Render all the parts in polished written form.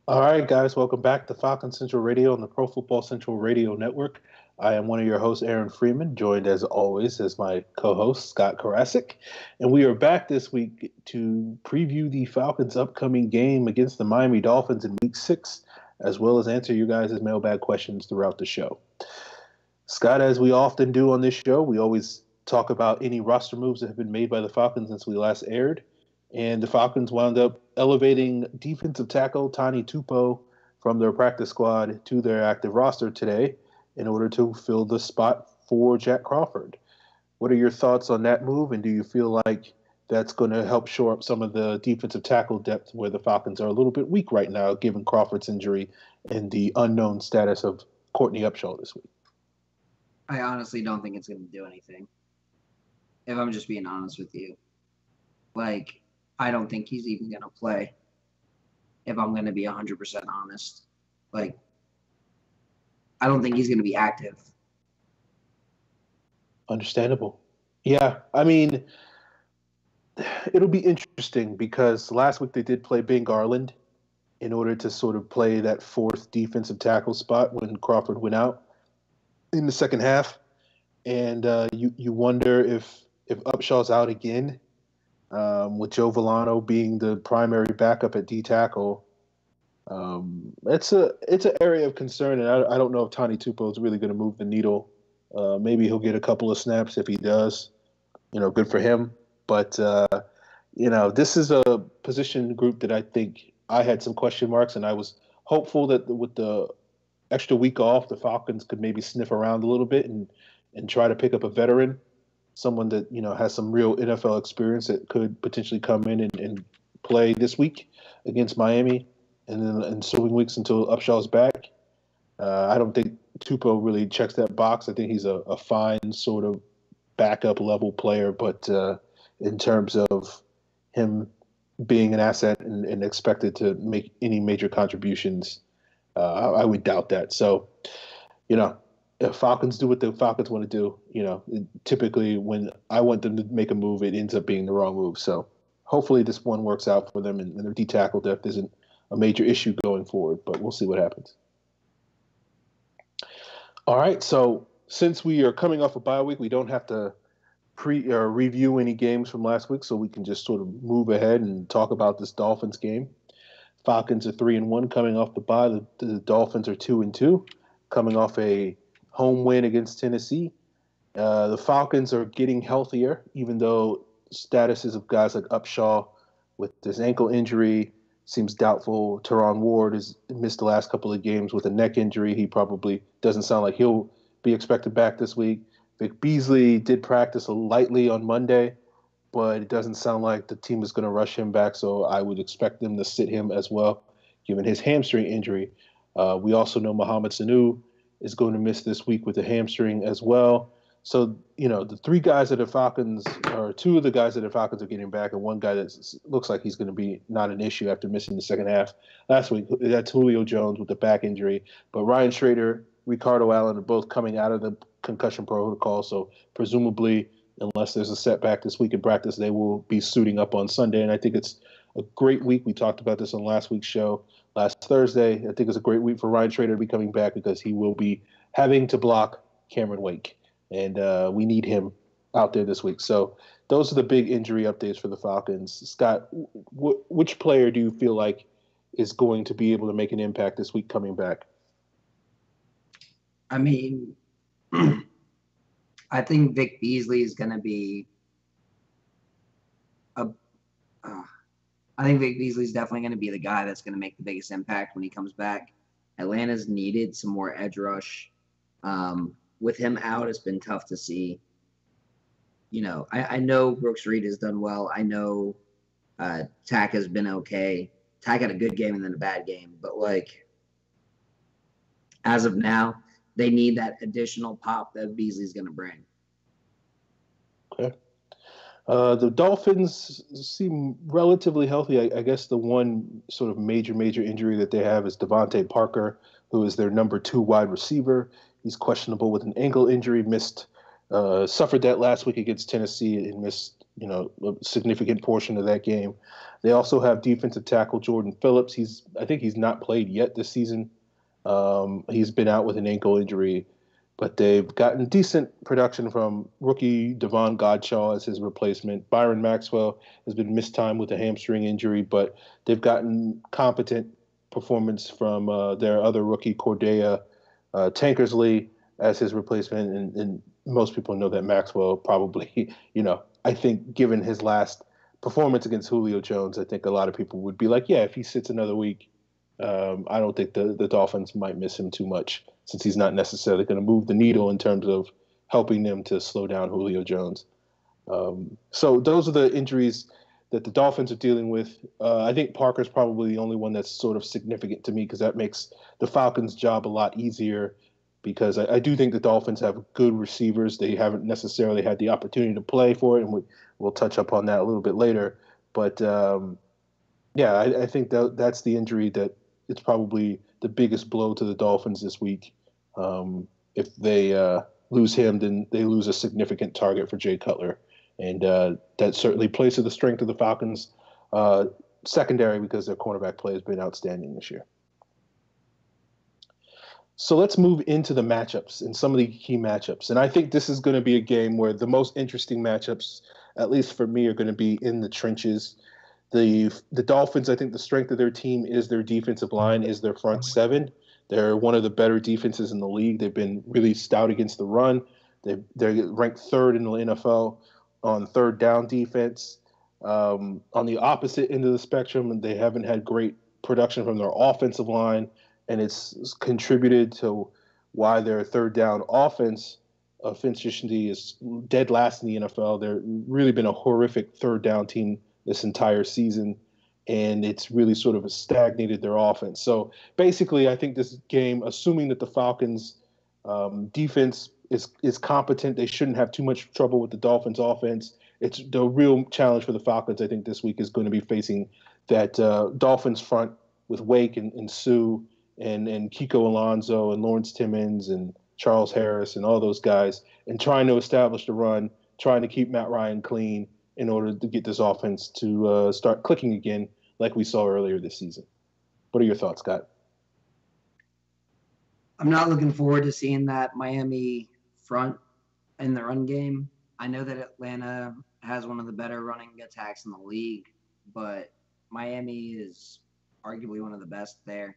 All right, guys, welcome back to Falcon Central Radio on the Pro Football Central Radio Network. I am one of your hosts, Aaron Freeman, joined as always as my co-host, Scott Karasik. And we are back this week to preview the Falcons' upcoming game against the Miami Dolphins in Week 6, as well as answer you guys' mailbag questions throughout the show. Scott, as we often do on this show, we always talk about any roster moves that have been made by the Falcons since we last aired. And the Falcons wound up elevating defensive tackle Tani Tupo from their practice squad to their active roster today in order to fill the spot for Jack Crawford. What are your thoughts on that move, and do you feel like that's going to help shore up some of the defensive tackle depth where the Falcons are a little bit weak right now, given Crawford's injury and the unknown status of Courtney Upshaw this week? I honestly don't think it's going to do anything, if I'm just being honest with you. I don't think he's even going to play, if I'm going to be 100% honest. I don't think he's going to be active. Understandable. Yeah, I mean, it'll be interesting because last week they did play Ben Garland in order to sort of play that fourth defensive tackle spot when Crawford went out in the second half. And you wonder if Upshaw's out again, with Joe Villano being the primary backup at D tackle. It's an area of concern, and I don't know if Tani Tupo is really going to move the needle. Maybe he'll get a couple of snaps if he does. Good for him. But this is a position group that I think I had some question marks, and I was hopeful that with the extra week off, the Falcons could maybe sniff around a little bit and try to pick up a veteran, someone that has some real NFL experience that could potentially come in and play this week against Miami, and then ensuing weeks until Upshaw's back. I don't think Tupo really checks that box. I think he's a fine sort of backup level player, but in terms of him being an asset and expected to make any major contributions, I would doubt that. So, if Falcons do what the Falcons want to do, typically when I want them to make a move, it ends up being the wrong move. So hopefully this one works out for them and their D tackle depth isn't a major issue going forward, but we'll see what happens. All right, so since we are coming off a bye week, we don't have to review any games from last week, so we can just sort of move ahead and talk about this Dolphins game. Falcons are 3-1 coming off the bye. The Dolphins are 2-2 coming off a home win against Tennessee. The Falcons are getting healthier, even though statuses of guys like Upshaw with his ankle injury seems doubtful. Teron Ward has missed the last couple of games with a neck injury. He probably doesn't sound like he'll be expected back this week. Vic Beasley did practice lightly on Monday, but it doesn't sound like the team is going to rush him back, so I would expect them to sit him as well, given his hamstring injury. We also know Mohamed Sanu is going to miss this week with a hamstring as well. So, the three guys that the Falcons, or two of the guys that the Falcons are getting back, and one guy that looks like he's going to be not an issue after missing the second half last week, that's Julio Jones with the back injury. But Ryan Schrader, Ricardo Allen are both coming out of the concussion protocol, so presumably, unless there's a setback this week in practice, they will be suiting up on Sunday. And I think it's a great week. We talked about this on last week's show last Thursday. I think it's a great week for Ryan Schrader to be coming back because he will be having to block Cameron Wake. And we need him out there this week. So those are the big injury updates for the Falcons. Scott, which player do you feel like is going to be able to make an impact this week coming back? I mean, I think Vic Beasley is going to be I think Vic Beasley is definitely going to be the guy that's going to make the biggest impact when he comes back. Atlanta's needed some more edge rush. With him out, it's been tough to see. I know Brooks Reed has done well. I know Tack has been okay. Tack had a good game and then a bad game. But, as of now, they need that additional pop that Beasley's going to bring. Okay. The Dolphins seem relatively healthy. I guess the one sort of major injury that they have is Devontae Parker, who is their number 2 wide receiver. He's questionable with an ankle injury, suffered that last week against Tennessee and missed a significant portion of that game. They also have defensive tackle Jordan Phillips. I think he's not played yet this season. He's been out with an ankle injury, but they've gotten decent production from rookie Devon Godshaw as his replacement. Byron Maxwell has been missed time with a hamstring injury, but they've gotten competent performance from their other rookie Cordea Tankersley as his replacement, and most people know that Maxwell probably, I think given his last performance against Julio Jones, I think a lot of people would be like, yeah, if he sits another week, I don't think the Dolphins might miss him too much since he's not necessarily going to move the needle in terms of helping them to slow down Julio Jones. So those are the injuries that the Dolphins are dealing with. I think Parker's probably the only one that's sort of significant to me because that makes the Falcons' job a lot easier because I do think the Dolphins have good receivers. They haven't necessarily had the opportunity to play for it, and we'll touch up on that a little bit later. But, I think that's the injury that it's probably the biggest blow to the Dolphins this week. If they lose him, then they lose a significant target for Jay Cutler. And that certainly plays to the strength of the Falcons' secondary because their cornerback play has been outstanding this year. So let's move into the matchups and some of the key matchups. And I think this is going to be a game where the most interesting matchups, at least for me, are going to be in the trenches. The Dolphins, I think the strength of their team is their defensive line, is their front seven. They're one of the better defenses in the league. They've been really stout against the run. They're ranked third in the NFL on third down defense. On the opposite end of the spectrum, they haven't had great production from their offensive line, and it's contributed to why their third down offense efficiency is dead last in the NFL. They've really been a horrific third down team this entire season, and it's really sort of stagnated their offense. So basically, I think this game, assuming that the Falcons' defense is competent, they shouldn't have too much trouble with the Dolphins' offense. It's the real challenge for the Falcons, I think, this week is going to be facing that Dolphins front with Wake and Sue and Kiko Alonso and Lawrence Timmons and Charles Harris and all those guys, and trying to establish the run, trying to keep Matt Ryan clean in order to get this offense to start clicking again like we saw earlier this season. What are your thoughts, Scott? I'm not looking forward to seeing that Miami front in the run game. I know that Atlanta has one of the better running attacks in the league, but Miami is arguably one of the best there.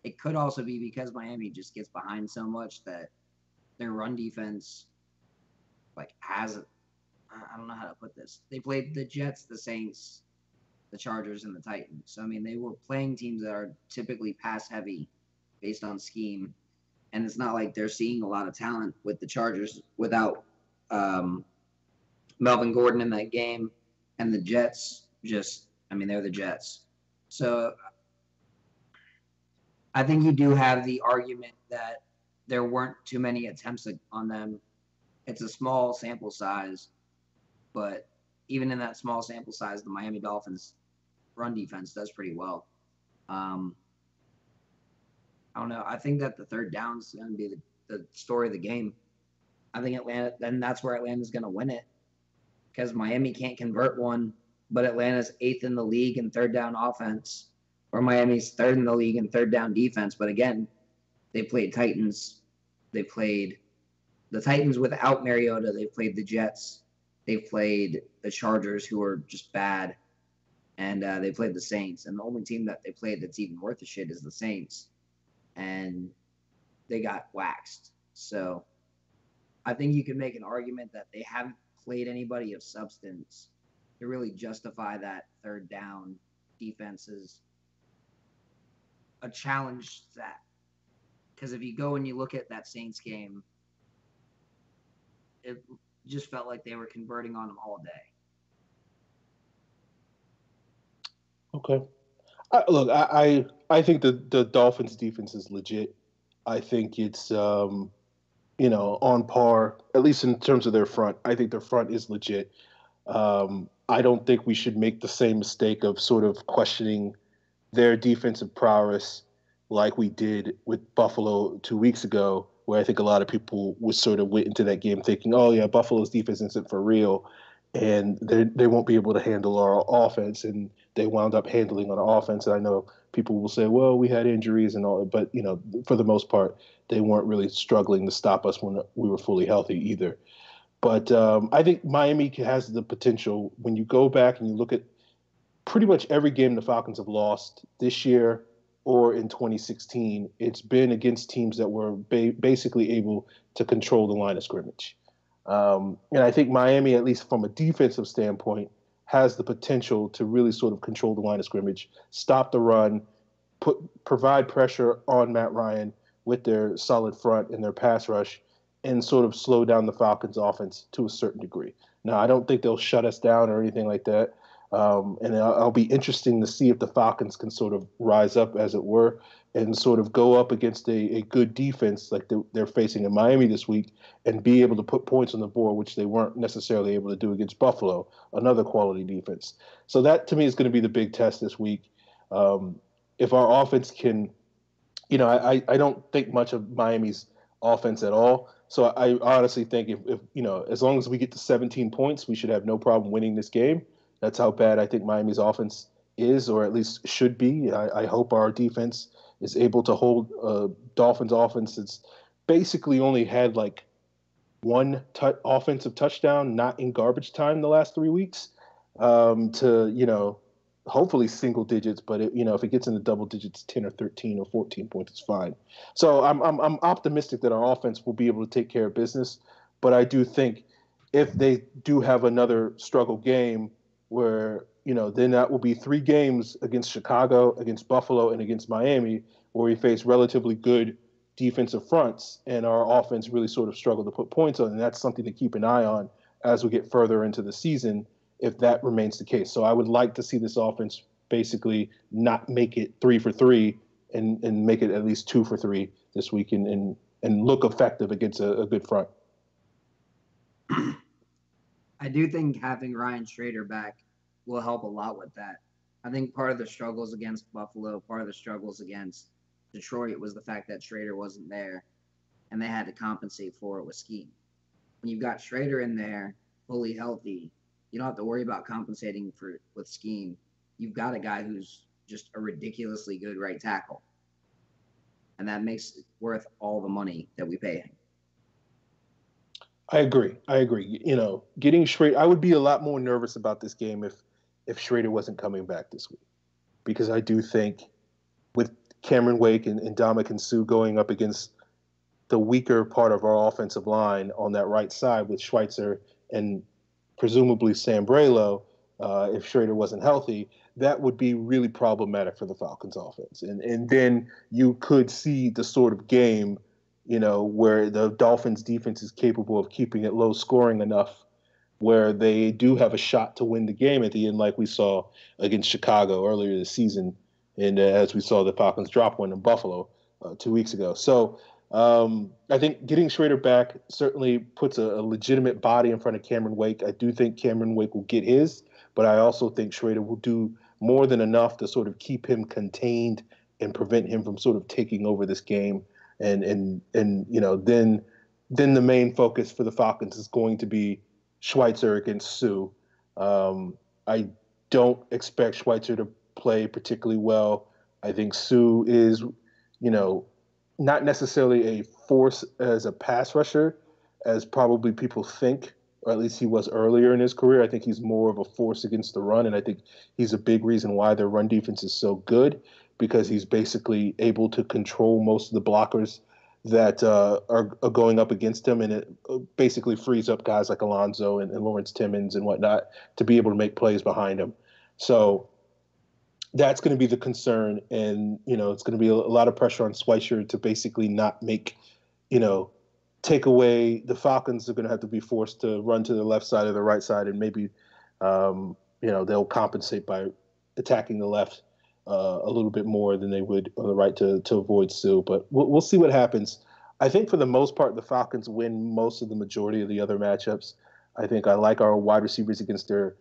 It could also be because Miami just gets behind so much that their run defense has I don't know how to put this. They played the Jets, the Saints, the Chargers, and the Titans. So, I mean, they were playing teams that are typically pass-heavy based on scheme. And it's not like they're seeing a lot of talent with the Chargers without Melvin Gordon in that game. And the Jets they're the Jets. So, I think you do have the argument that there weren't too many attempts on them. It's a small sample size. But even in that small sample size, the Miami Dolphins run defense does pretty well. I don't know. I think that the third down is going to be the story of the game. I think Atlanta, then that's where Atlanta's going to win it because Miami can't convert one, but Atlanta's 8th in the league in third down offense, or Miami's 3rd in the league in third down defense. But again, they played Titans. They played the Titans without Mariota. They played the Jets. They played the Chargers, who are just bad, and they played the Saints. And the only team that they played that's even worth a shit is the Saints, and they got waxed. So I think you can make an argument that they haven't played anybody of substance to really justify that third down defense is a challenge to that. Because if you go and you look at that Saints game, it just felt like they were converting on them all day. Okay. I think the Dolphins defense is legit. I think it's, on par, at least in terms of their front. I think their front is legit. I don't think we should make the same mistake of sort of questioning their defensive prowess like we did with Buffalo 2 weeks ago, where I think a lot of people went into that game thinking, oh, yeah, Buffalo's defense isn't for real. and they won't be able to handle our offense, and they wound up handling our offense. And I know people will say, well, we had injuries and all, but for the most part, they weren't really struggling to stop us when we were fully healthy either. But I think Miami has the potential. When you go back and you look at pretty much every game the Falcons have lost this year or in 2016, it's been against teams that were basically able to control the line of scrimmage. And I think Miami, at least from a defensive standpoint, has the potential to really sort of control the line of scrimmage, stop the run, provide pressure on Matt Ryan with their solid front and their pass rush, and sort of slow down the Falcons' offense to a certain degree. Now, I don't think they'll shut us down or anything like that. And I'll be interesting to see if the Falcons can sort of rise up, as it were, and sort of go up against a good defense like they're facing in Miami this week and be able to put points on the board, which they weren't necessarily able to do against Buffalo, another quality defense. So that, to me, is going to be the big test this week. If our offense can, I don't think much of Miami's offense at all. So I honestly think if as long as we get to 17 points, we should have no problem winning this game. That's how bad I think Miami's offense is, or at least should be. I hope our defense is able to hold Dolphins offense that's basically only had like one offensive touchdown, not in garbage time the last 3 weeks, to hopefully single digits. But if it gets into double digits, 10 or 13 or 14 points, it's fine. So I'm optimistic that our offense will be able to take care of business. But I do think if they do have another struggle game where then that will be 3 games against Chicago, against Buffalo, and against Miami, where we face relatively good defensive fronts, and our offense really sort of struggled to put points on. And that's something to keep an eye on as we get further into the season, if that remains the case. So I would like to see this offense basically not make it 3 for 3 and make it at least 2 for 3 this week and look effective against a good front. I do think having Ryan Schrader back will help a lot with that. I think part of the struggles against Buffalo, part of the struggles against Detroit was the fact that Schrader wasn't there, and they had to compensate for it with scheme. When you've got Schrader in there, fully healthy, you don't have to worry about compensating with scheme. You've got a guy who's just a ridiculously good right tackle, and that makes it worth all the money that we pay him. I agree. Getting Schrader, I would be a lot more nervous about this game if Schrader wasn't coming back this week, because I do think with Cameron Wake and Ndamukong Suh going up against the weaker part of our offensive line on that right side with Schweitzer and presumably Sam Braylo, if Schrader wasn't healthy, that would be really problematic for the Falcons offense. And then you could see the sort of game, where the Dolphins defense is capable of keeping it low scoring enough where they do have a shot to win the game at the end, like we saw against Chicago earlier this season. And as we saw the Falcons drop one in Buffalo 2 weeks ago. So I think getting Schrader back certainly puts a legitimate body in front of Cameron Wake. I do think Cameron Wake will get his, but I also think Schrader will do more than enough to sort of keep him contained and prevent him from sort of taking over this game. And then the main focus for the Falcons is going to be Schweitzer against Suh. I don't expect Schweitzer to play particularly well. I think Suh is, not necessarily a force as a pass rusher as probably people think, or at least he was earlier in his career. I think he's more of a force against the run, and I think he's a big reason why their run defense is so good, because he's basically able to control most of the blockers that are going up against him, and it basically frees up guys like Alonzo and Lawrence Timmons and whatnot to be able to make plays behind him. So that's going to be the concern, and it's going to be a lot of pressure on Schweitzer to basically not make, take away. The Falcons are going to have to be forced to run to the left side or the right side, and maybe they'll compensate by attacking the left a little bit more than they would on the right to avoid Suh. But we'll see what happens. I think for the most part, the Falcons win most of the majority of the other matchups. I think I like our wide receivers against their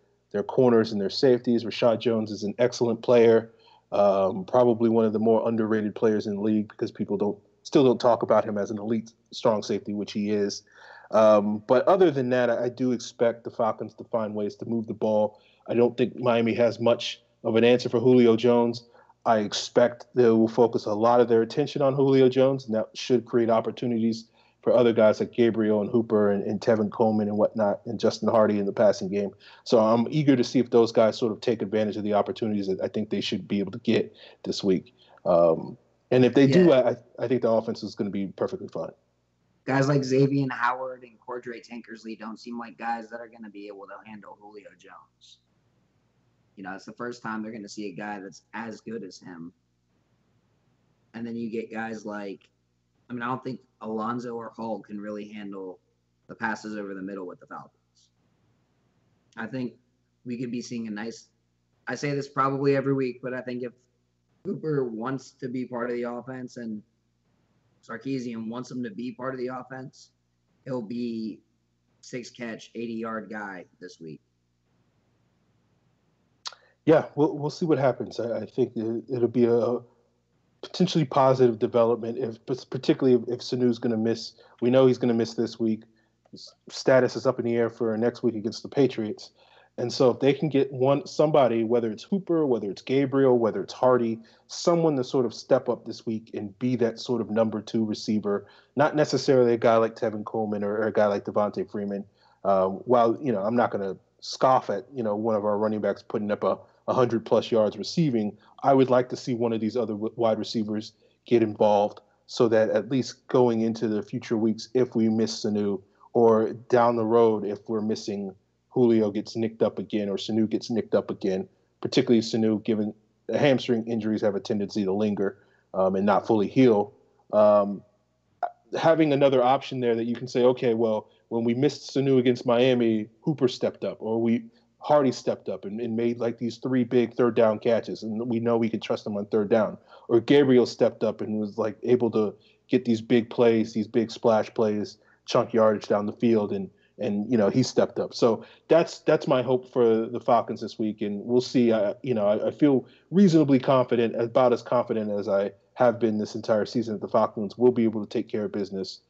corners and their safeties. Rashad Jones is an excellent player, probably one of the more underrated players in the league because people still don't talk about him as an elite strong safety, which he is. But other than that, I do expect the Falcons to find ways to move the ball. I don't think Miami has much of an answer for Julio Jones. I expect they will focus a lot of their attention on Julio Jones, and that should create opportunities for other guys like Gabriel and Hooper and Tevin Coleman and whatnot, and Justin Hardy in the passing game. So I'm eager to see if those guys sort of take advantage of the opportunities that I think they should be able to get this week. And if they do, Yeah. I think the offense is going to be perfectly fine. Guys like Xavier Howard and Cordray Tankersley don't seem like guys that are going to be able to handle Julio Jones. It's the first time they're going to see a guy that's as good as him. And then you get guys like, I don't think Alonzo or Hall can really handle the passes over the middle with the Falcons. I think we could be seeing I say this probably every week, but I think if Cooper wants to be part of the offense and Sarkisian wants him to be part of the offense, he'll be 6-catch, 80-yard guy this week. Yeah, we'll see what happens. I think it'll be a potentially positive development, particularly if Sanu's going to miss. We know he's going to miss this week. His status is up in the air for next week against the Patriots. And so if they can get somebody, whether it's Hooper, whether it's Gabriel, whether it's Hardy, someone to sort of step up this week and be that sort of number 2 receiver, not necessarily a guy like Tevin Coleman or a guy like Devontae Freeman. While, I'm not going to scoff at, one of our running backs putting up 100+ yards receiving, I would like to see one of these other wide receivers get involved so that at least going into the future weeks, if we miss Sanu, or down the road, if we're missing Julio gets nicked up again or Sanu gets nicked up again, particularly Sanu, given the hamstring injuries have a tendency to linger and not fully heal. Having another option there that you can say, okay, well, when we missed Sanu against Miami, Hooper stepped up, or Hardy stepped up and made like these 3 big third down catches, and we know we can trust him on third down. Or Gabriel stepped up and was like able to get these big plays, these big splash plays, chunk yardage down the field, and he stepped up. So that's my hope for the Falcons this week, and we'll see. I feel reasonably confident, about as confident as I have been this entire season, that the Falcons will be able to take care of business.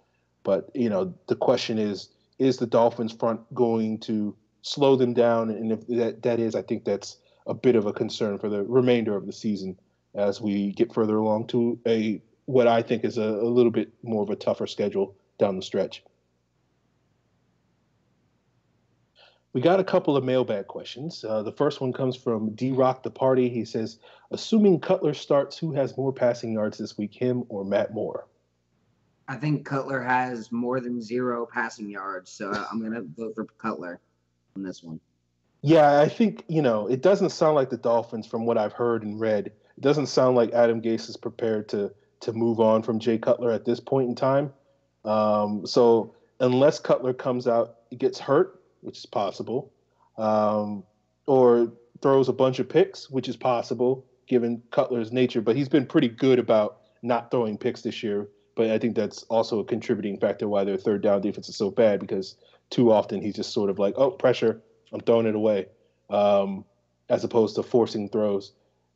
But the question is the Dolphins front going to slow them down? And if that is, I think that's a bit of a concern for the remainder of the season as we get further along to what I think is a little bit more of a tougher schedule down the stretch. We got a couple of mailbag questions. The first one comes from D-Rock the Party. He says, assuming Cutler starts, who has more passing yards this week, him or Matt Moore? I think Cutler has more than 0 passing yards, so I'm going to vote for Cutler on this one. Yeah, I think, it doesn't sound like the Dolphins, from what I've heard and read, it doesn't sound like Adam Gase is prepared to move on from Jay Cutler at this point in time. So unless Cutler comes out, gets hurt, which is possible, or throws a bunch of picks, which is possible given Cutler's nature. But he's been pretty good about not throwing picks this year. But I think that's also a contributing factor why their third down defense is so bad, because too often he's just sort of like, oh, pressure, I'm throwing it away, as opposed to forcing throws.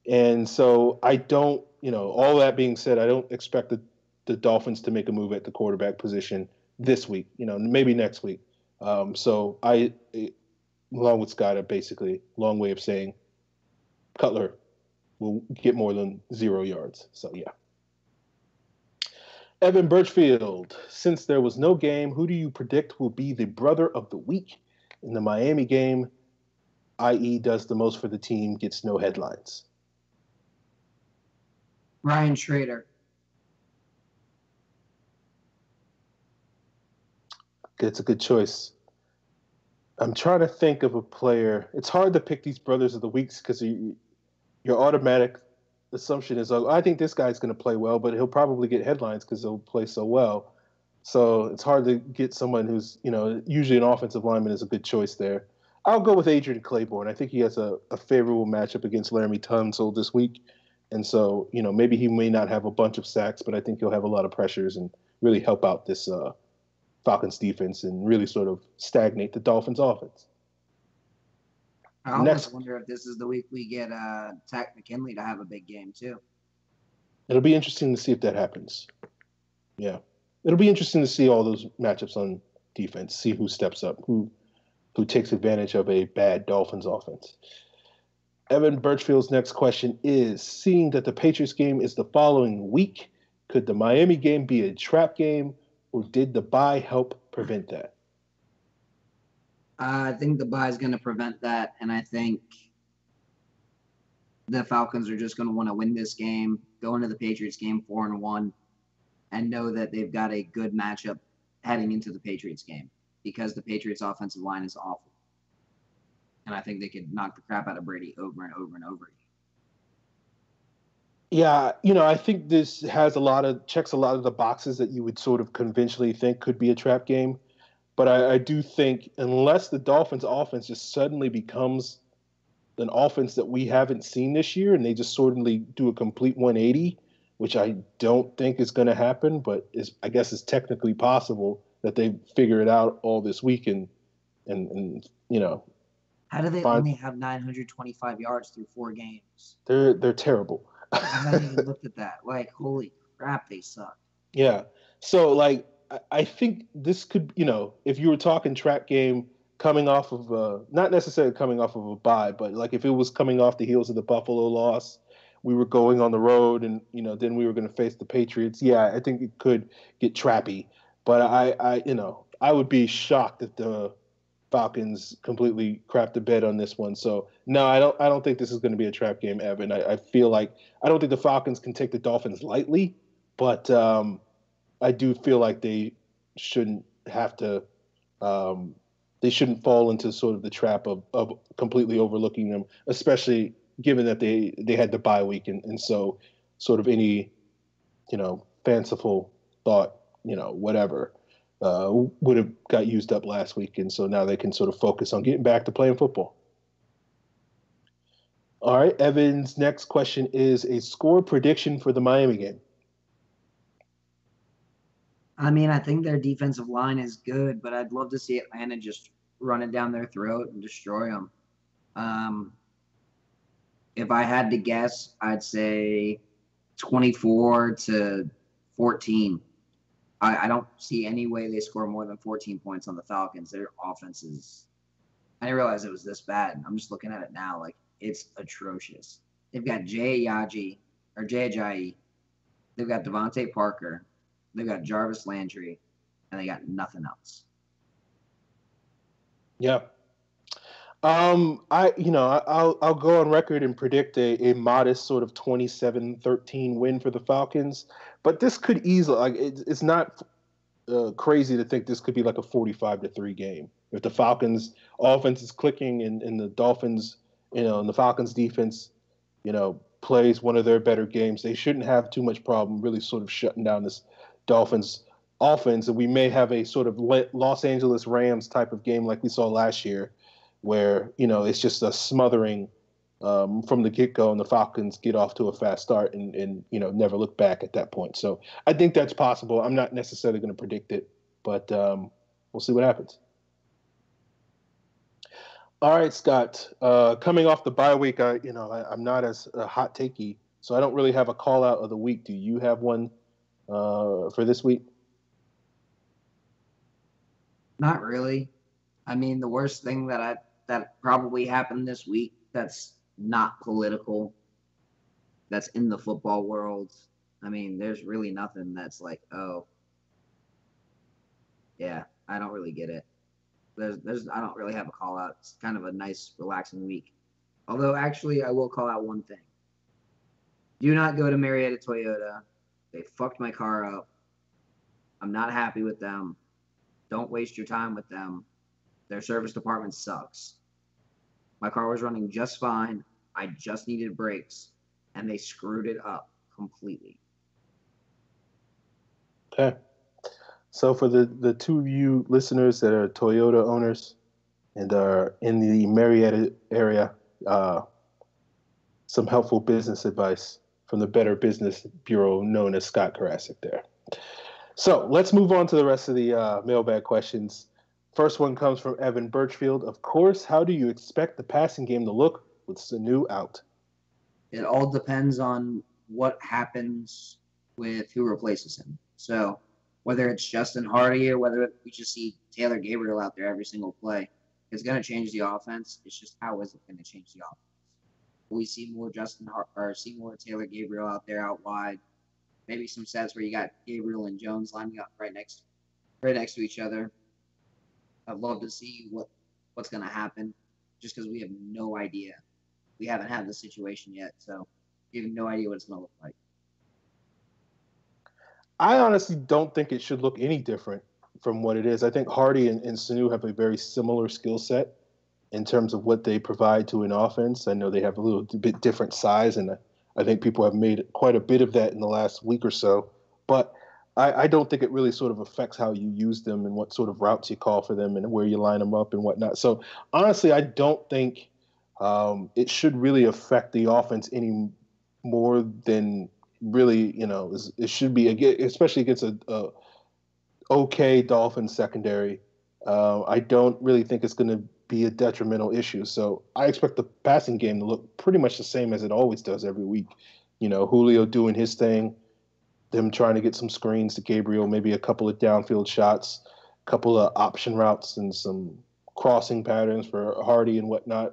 And so I don't, all that being said, I don't expect the Dolphins to make a move at the quarterback position this week, maybe next week. So along with Scott, basically long way of saying Cutler will get more than 0 yards. So, yeah. Evan Birchfield, since there was no game, who do you predict will be the brother of the week in the Miami game, i.e. does the most for the team, gets no headlines? Ryan Schrader. It's a good choice. I'm trying to think of a player. It's hard to pick these brothers of the weeks because your automatic assumption is, oh, I think this guy's going to play well, but he'll probably get headlines because he'll play so well. So it's hard to get someone who's, usually an offensive lineman is a good choice there. I'll go with Adrian Claiborne. I think he has a favorable matchup against Laramie Tunsil this week. And so, maybe he may not have a bunch of sacks, but I think he'll have a lot of pressures and really help out this Falcons defense and really sort of stagnate the Dolphins offense. I almost wonder if this is the week we get Takk McKinley to have a big game too. It'll be interesting to see if that happens. Yeah. It'll be interesting to see all those matchups on defense. See who steps up, who takes advantage of a bad Dolphins offense. Evan Birchfield's next question is, seeing that the Patriots game is the following week, could the Miami game be a trap game, or did the bye help prevent that? I think the bye is going to prevent that, and I think the Falcons are just going to want to win this game, go into the Patriots game 4-1, and know that they've got a good matchup heading into the Patriots game because the Patriots offensive line is awful. And I think they could knock the crap out of Brady over and over and over again. Yeah, I think this checks a lot of the boxes that you would sort of conventionally think could be a trap game. But I do think unless the Dolphins offense just suddenly becomes an offense that we haven't seen this year and they just suddenly do a complete 180, which I don't think is going to happen, but I guess it's technically possible that they figure it out all this week and How do they only have 925 yards through 4 games? They're terrible. I haven't even looked at that. Like, holy crap, they suck. Yeah. So, like, I think this could, if you were talking trap game coming off of, not necessarily coming off of a bye, but like if it was coming off the heels of the Buffalo loss, we were going on the road and, then we were going to face the Patriots. Yeah, I think it could get trappy. But I would be shocked if the Falcons completely crapped the bed on this one. So no, I don't think this is going to be a trap game, Evan. I feel like I don't think the Falcons can take the Dolphins lightly, but I do feel like they shouldn't have to. They shouldn't fall into sort of the trap of completely overlooking them, especially given that they had the bye week and so sort of any fanciful thought whatever. Would have got used up last week, and so now they can sort of focus on getting back to playing football. All right, Evan's next question is a score prediction for the Miami game. I mean, I think their defensive line is good, but I'd love to see Atlanta just run it down their throat and destroy them. If I had to guess, I'd say 24-14. I don't see any way they score more than 14 points on the Falcons. Their offense is – I didn't realize it was this bad. I'm just looking at it now. Like, it's atrocious. They've got Jay Ajayi. They've got Devontae Parker. They've got Jarvis Landry. And they got nothing else. Yeah. I'll go on record and predict a modest sort of 27-13 win for the Falcons, but this could easily it's not crazy to think this could be like a 45-3 game if the Falcons offense is clicking and the Dolphins, and the Falcons defense, plays one of their better games. They shouldn't have too much problem really sort of shutting down this Dolphins offense, and we may have a sort of Los Angeles Rams type of game like we saw last year, where it's just a smothering from the get-go, and the Falcons get off to a fast start and never look back at that point. So I think that's possible. I'm not necessarily going to predict it, but we'll see what happens. All right, Scott. Coming off the bye week, I'm not as hot takey, so I don't really have a call out of the week. Do you have one for this week? Not really. I mean, the worst thing that probably happened this week that's not political, that's in the football world. I mean, there's really nothing that's like, oh, yeah, I don't really get it. I don't really have a call out. It's kind of a nice, relaxing week. Although, actually, I will call out one thing. Do not go to Marietta Toyota. They fucked my car up. I'm not happy with them. Don't waste your time with them. Their service department sucks. My car was running just fine. I just needed brakes, and they screwed it up completely. Okay. So for the two of you listeners that are Toyota owners and are in the Marietta area, some helpful business advice from the Better Business Bureau known as Scott Karasik there. So let's move on to the rest of the mailbag questions. First one comes from Evan Birchfield. Of course, how do you expect the passing game to look with Sanu out? It all depends on what happens with who replaces him. So whether it's Justin Hardy or whether we just see Taylor Gabriel out there every single play. It's going to change the offense. It's just how is it going to change the offense? Will we see more see more Taylor Gabriel out there out wide? Maybe some sets where you got Gabriel and Jones lining up right next to each other. I'd love to see what's going to happen, just because we have no idea. We haven't had the situation yet, so we have no idea what it's going to look like. I honestly don't think it should look any different from what it is. I think Hardy and Sanu have a very similar skill set in terms of what they provide to an offense. I know they have a little bit different size, and I think people have made quite a bit of that in the last week or so. But I don't think it really sort of affects how you use them and what sort of routes you call for them and where you line them up and whatnot. So honestly, I don't think it should really affect the offense any more than really, it should be, especially against a okay Dolphins secondary. I don't really think it's going to be a detrimental issue. So I expect the passing game to look pretty much the same as it always does every week. Julio doing his thing, them trying to get some screens to Gabriel, maybe a couple of downfield shots, a couple of option routes, and some crossing patterns for Hardy and whatnot.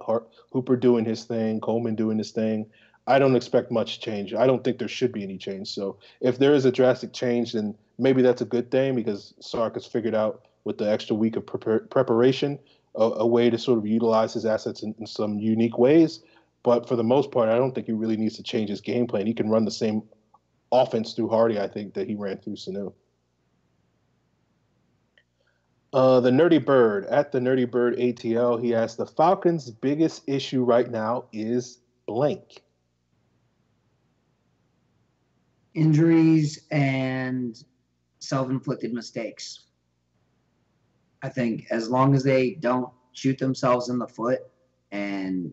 Hooper doing his thing, Coleman doing his thing. I don't expect much change. I don't think there should be any change. So if there is a drastic change, then maybe that's a good thing, because Sark has figured out with the extra week of preparation a way to sort of utilize his assets in some unique ways. But for the most part, I don't think he really needs to change his game plan. He can run the same offense through Hardy, I think, that he ran through Sanu. The Nerdy Bird, at the Nerdy Bird ATL, he asked, the Falcons' biggest issue right now is blank. Injuries and self-inflicted mistakes. I think as long as they don't shoot themselves in the foot and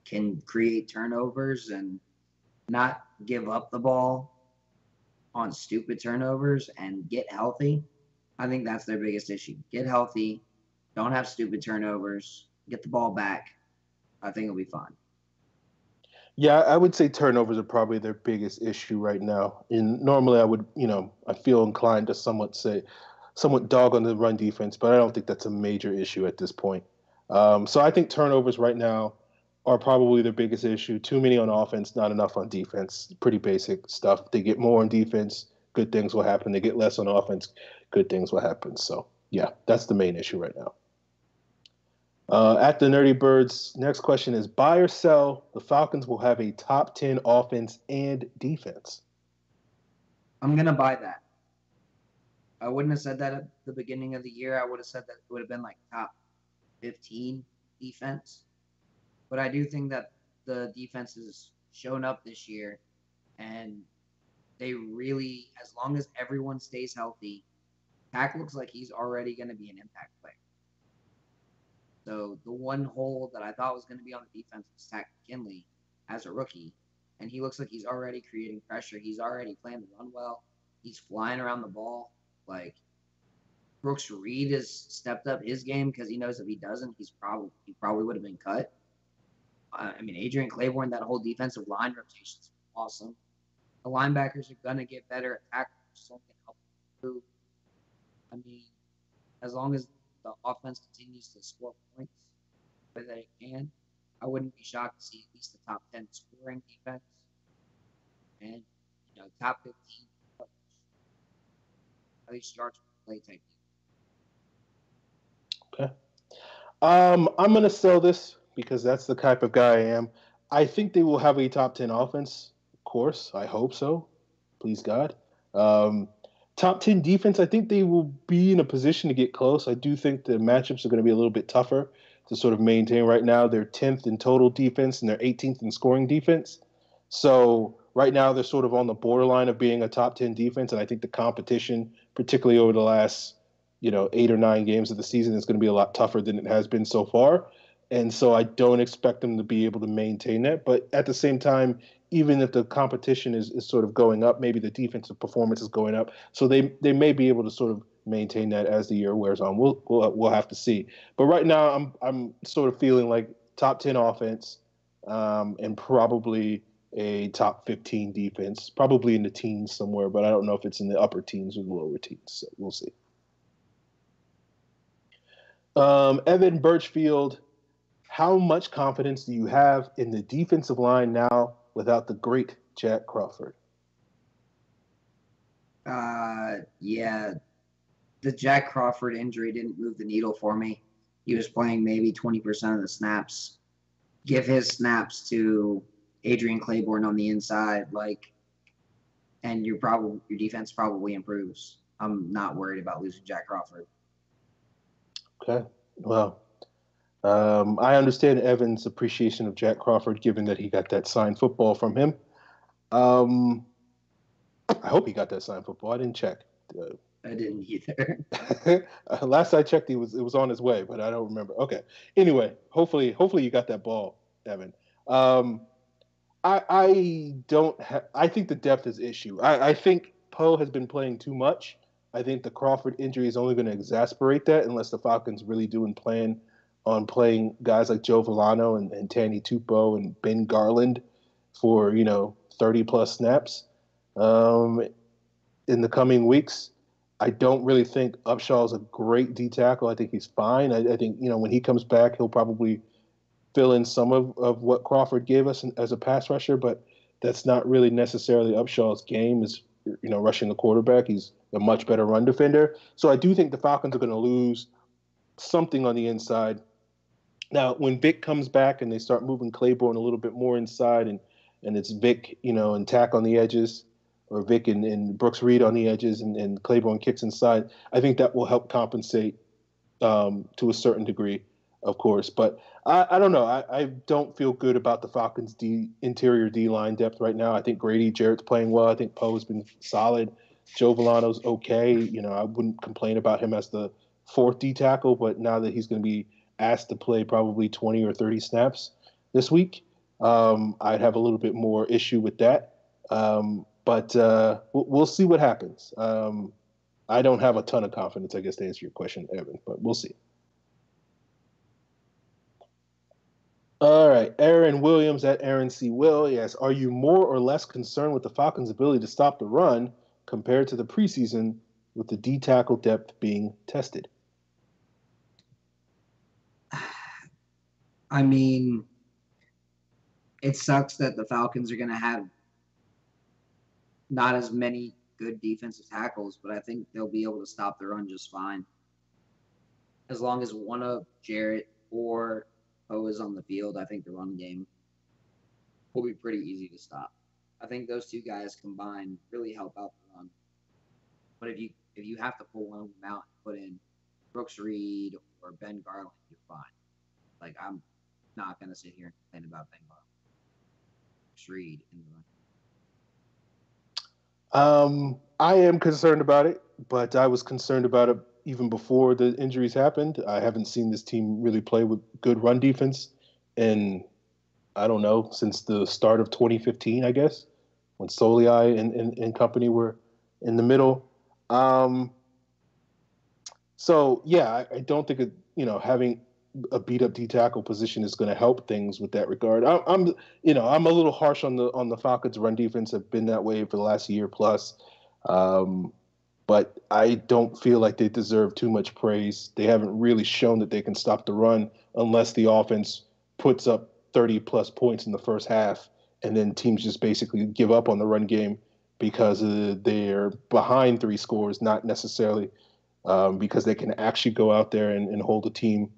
can create turnovers and not give up the ball on stupid turnovers and get healthy, I think that's their biggest issue. Get healthy, don't have stupid turnovers, get the ball back. I think it'll be fine. Yeah, I would say turnovers are probably their biggest issue right now. And normally I would, I feel inclined to somewhat dog on the run defense, but I don't think that's a major issue at this point. So I think turnovers right now are probably their biggest issue. Too many on offense, not enough on defense. Pretty basic stuff. They get more on defense, good things will happen. They get less on offense, good things will happen. So, yeah, that's the main issue right now. At the Nerdy Birds, next question is, buy or sell, the Falcons will have a top 10 offense and defense. I'm going to buy that. I wouldn't have said that at the beginning of the year. I would have said that it would have been like top 15 defense. But I do think that the defense has shown up this year, and they really, as long as everyone stays healthy, Pack looks like he's already going to be an impact player. So the one hole that I thought was going to be on the defense was Takk McKinley as a rookie, and he looks like he's already creating pressure. He's already playing the run well. He's flying around the ball. Like, Brooks Reed has stepped up his game because he knows if he doesn't, he probably would have been cut. Adrian Claiborne, that whole defensive line rotation is awesome. The linebackers are going to get better at tackles, so it can help improve. As long as the offense continues to score points the way that it can, I wouldn't be shocked to see at least the top 10 scoring defense and top 15 at least starts play type. Okay. I'm going to sell this because that's the type of guy I am. I think they will have a top 10 offense, of course. I hope so. Please, God. Top 10 defense, I think they will be in a position to get close. I do think the matchups are going to be a little bit tougher to sort of maintain. Right now, they're 10th in total defense and they're 18th in scoring defense. So right now, they're sort of on the borderline of being a top 10 defense. And I think the competition, particularly over the last 8 or 9 games of the season, is going to be a lot tougher than it has been so far. And so I don't expect them to be able to maintain that. But at the same time, even if the competition is sort of going up, maybe the defensive performance is going up. So they may be able to sort of maintain that as the year wears on. We'll have to see. But right now, I'm sort of feeling like top 10 offense and probably a top 15 defense, probably in the teens somewhere, but I don't know if it's in the upper teens or the lower teens. So we'll see. Evan Birchfield, how much confidence do you have in the defensive line now without the great Jack Crawford? Yeah, the Jack Crawford injury didn't move the needle for me. He was playing maybe 20% of the snaps. Give his snaps to Adrian Claiborne on the inside, and your defense probably improves. I'm not worried about losing Jack Crawford. Okay. Well, I understand Evan's appreciation of Jack Crawford, given that he got that signed football from him. I hope he got that signed football. I didn't check. I didn't either. Last I checked, it was on his way, but I don't remember. Okay. Anyway, hopefully you got that ball, Evan. I don't. I think the depth is issue. I think Poe has been playing too much. I think the Crawford injury is only going to exacerbate that unless the Falcons really do and plan on playing guys like Joe Villano and Tanny Tupou and Ben Garland for 30 plus snaps in the coming weeks. I don't really think Upshaw is a great D tackle. I think he's fine. I think when he comes back, he'll probably fill in some of what Crawford gave us as a pass rusher, but that's not really necessarily Upshaw's game. Is rushing the quarterback. He's a much better run defender. So I do think the Falcons are going to lose something on the inside. Now, when Vic comes back and they start moving Claiborne a little bit more inside, and it's Vic, and Tack on the edges, or Vic and Brooks Reed on the edges, and Claiborne kicks inside, I think that will help compensate to a certain degree, of course. But I don't know. I don't feel good about the Falcons' interior D-line depth right now. I think Grady Jarrett's playing well. I think Poe's been solid. Joe Villano's okay. I wouldn't complain about him as the fourth D tackle, but now that he's going to be asked to play probably 20 or 30 snaps this week, I'd have a little bit more issue with that. But we'll see what happens. I don't have a ton of confidence, I guess, to answer your question, Evan, but we'll see. All right, Aaron Williams at Aaron C. Will. Yes, are you more or less concerned with the Falcons' ability to stop the run compared to the preseason with the D tackle depth being tested? I mean, it sucks that the Falcons are going to have not as many good defensive tackles, but I think they'll be able to stop the run just fine. As long as one of Jarrett or Poe is on the field, I think the run game will be pretty easy to stop. I think those two guys combined really help out the run. But if you have to pull one of them out and put in Brooks Reed or Ben Garland, you're fine. I'm not going to sit here and complain about Ben Garland. Brooks Reed in the run. I am concerned about it, but I was concerned about it even before the injuries happened. I haven't seen this team really play with good run defense in, I don't know, since the start of 2015, I guess, when Soliai and company were in the middle. So, yeah, I don't think, having a beat up D tackle position is going to help things with that regard. I'm a little harsh on the Falcons' run defense. Have been that way for the last year plus. But I don't feel like they deserve too much praise. They haven't really shown that they can stop the run unless the offense puts up 30 plus points in the first half, and then teams just basically give up on the run game because they're behind 3 scores, not necessarily because they can actually go out there and hold a team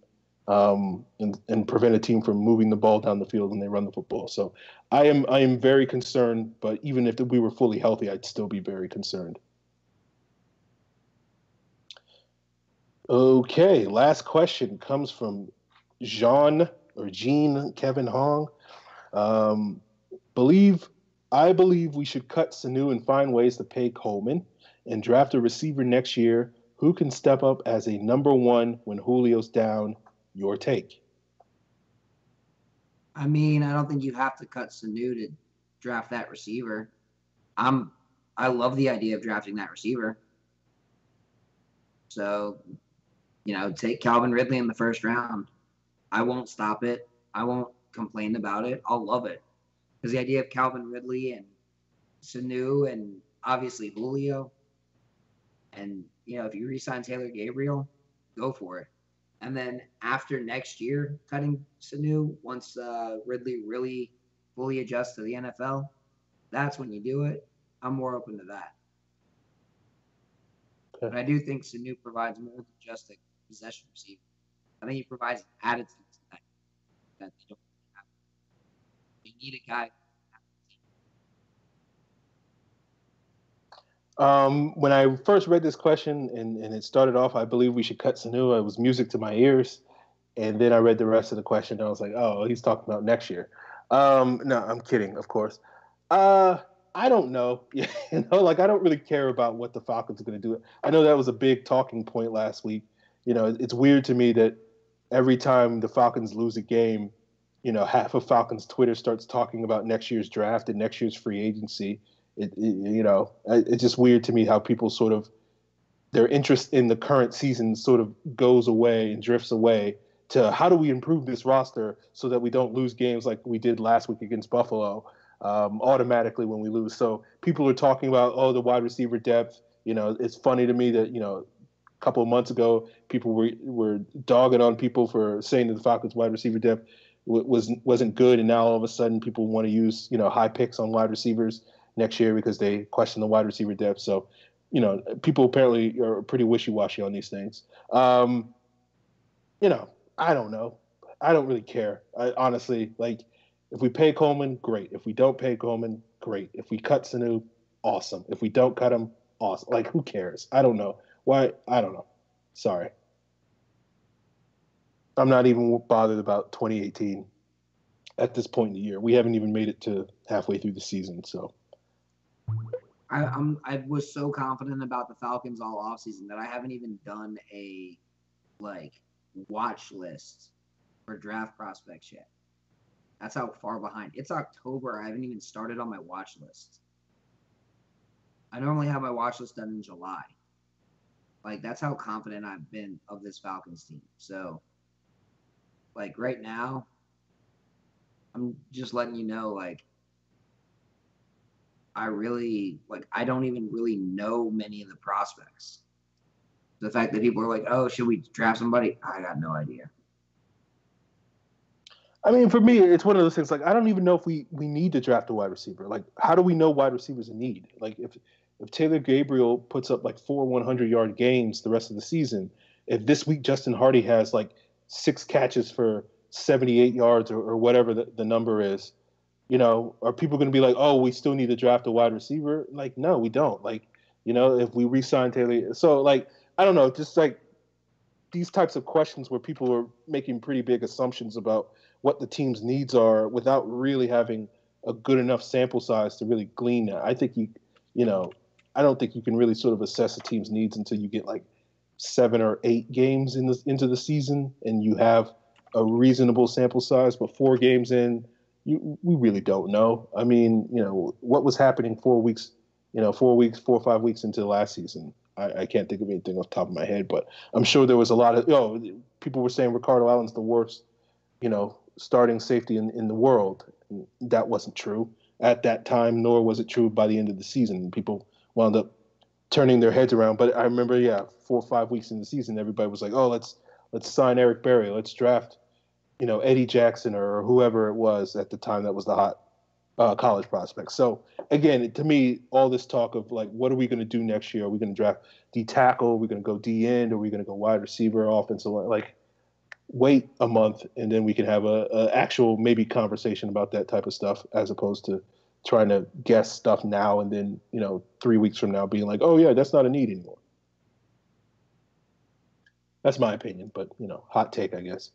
and prevent a team from moving the ball down the field when they run the football. So I am very concerned, but even if we were fully healthy, I'd still be very concerned. Okay, last question comes from Jean Kevin Hong. I believe we should cut Sanu and find ways to pay Coleman and draft a receiver next year who can step up as a number 1 when Julio's down. Your take? I mean, I don't think you have to cut Sanu to draft that receiver. I love the idea of drafting that receiver. So, take Calvin Ridley in the first round. I won't stop it. I won't complain about it. I'll love it. Because the idea of Calvin Ridley and Sanu and obviously Julio, and if you re-sign Taylor Gabriel, go for it. And then after next year, cutting Sanu once Ridley really fully adjusts to the NFL, that's when you do it. I'm more open to that. Okay. But I do think Sanu provides more than just a possession receiver. I think he provides attitude to that they don't have. They need a guy. When I first read this question and it started off, I believe we should cut Sanu. It was music to my ears. And then I read the rest of the question and I was like, oh, he's talking about next year. No, I'm kidding, of course. I don't know. Like I don't really care about what the Falcons are going to do. I know that was a big talking point last week. It's weird to me that every time the Falcons lose a game, half of Falcons Twitter starts talking about next year's draft and next year's free agency. It's just weird to me how people sort of their interest in the current season sort of goes away and drifts away to how do we improve this roster so that we don't lose games like we did last week against Buffalo automatically when we lose. So people are talking about, the wide receiver depth. It's funny to me that, a couple of months ago, people were dogging on people for saying that the Falcons wide receiver depth wasn't good. And now all of a sudden people want to use, high picks on wide receivers next year because they question the wide receiver depth. So, people apparently are pretty wishy-washy on these things. I don't know. I don't really care. Honestly, like, if we pay Coleman, great. If we don't pay Coleman, great. If we cut Sanu, awesome. If we don't cut him, awesome. Like, who cares? I don't know. Why? I don't know. Sorry. I'm not even bothered about 2018 at this point in the year. We haven't even made it to halfway through the season, so. I was so confident about the Falcons all offseason that I haven't even done a watch list for draft prospects yet. That's how far behind. It's October. I haven't even started on my watch list. I normally have my watch list done in July. That's how confident I've been of this Falcons team. So, right now, I'm just letting you know, I don't even really know many of the prospects. The fact that people are like, oh, should we draft somebody? I got no idea. I mean, for me, it's one of those things. I don't even know if we need to draft a wide receiver. How do we know wide receivers in need? If Taylor Gabriel puts up 4 100-yard games the rest of the season, if this week Justin Hardy has 6 catches for 78 yards or whatever the number is, are people going to be like, oh, we still need to draft a wide receiver? No, we don't. If we re-sign Taylor. So, I don't know, just these types of questions where people are making pretty big assumptions about what the team's needs are without really having a good enough sample size to really glean that. I think I don't think you can really sort of assess a team's needs until you get 7 or 8 games into the season and you have a reasonable sample size. But 4 games in, we really don't know. I mean, what was happening 4 weeks, 4 or 5 weeks into the last season. I can't think of anything off the top of my head, but I'm sure there was a lot of, people were saying Ricardo Allen's the worst, starting safety in the world. And that wasn't true at that time, nor was it true by the end of the season. People wound up turning their heads around. But I remember, 4 or 5 weeks in the season, everybody was like, oh, let's sign Eric Berry. Let's draft, Eddie Jackson or whoever it was at the time that was the hot college prospect. So, again, to me, all this talk of what are we going to do next year? Are we going to draft D tackle? Are we going to go D end? Are we going to go wide receiver, offensive line? Wait a month and then we can have a actual maybe conversation about that type of stuff as opposed to trying to guess stuff now and then 3 weeks from now being like, oh yeah, that's not a need anymore. That's my opinion, but hot take, I guess.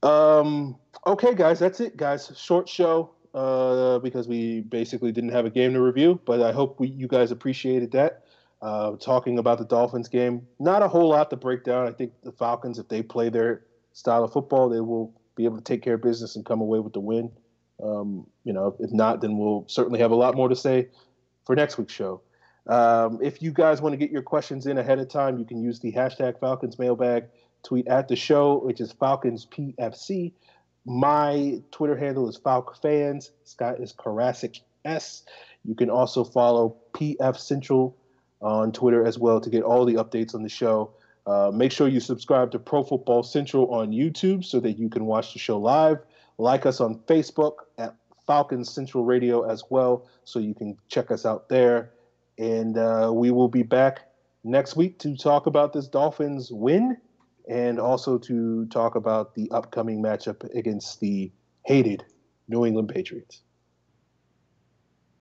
Okay, guys, that's it, guys. Short show because we basically didn't have a game to review, but I hope you guys appreciated that. Talking about the Dolphins game, not a whole lot to break down. I think the Falcons, if they play their style of football, they will be able to take care of business and come away with the win. If not, then we'll certainly have a lot more to say for next week's show. If you guys want to get your questions in ahead of time, you can use the hashtag Falcons Mailbag, tweet at the show, which is Falcons PFC. My Twitter handle is FalcFans. Scott is Karasik S. You can also follow PF Central on Twitter as well to get all the updates on the show. Make sure you subscribe to Pro Football Central on YouTube so that you can watch the show live. Like us on Facebook at Falcons Central Radio as well, so you can check us out there. And we will be back next week to talk about this Dolphins win and also to talk about the upcoming matchup against the hated New England Patriots.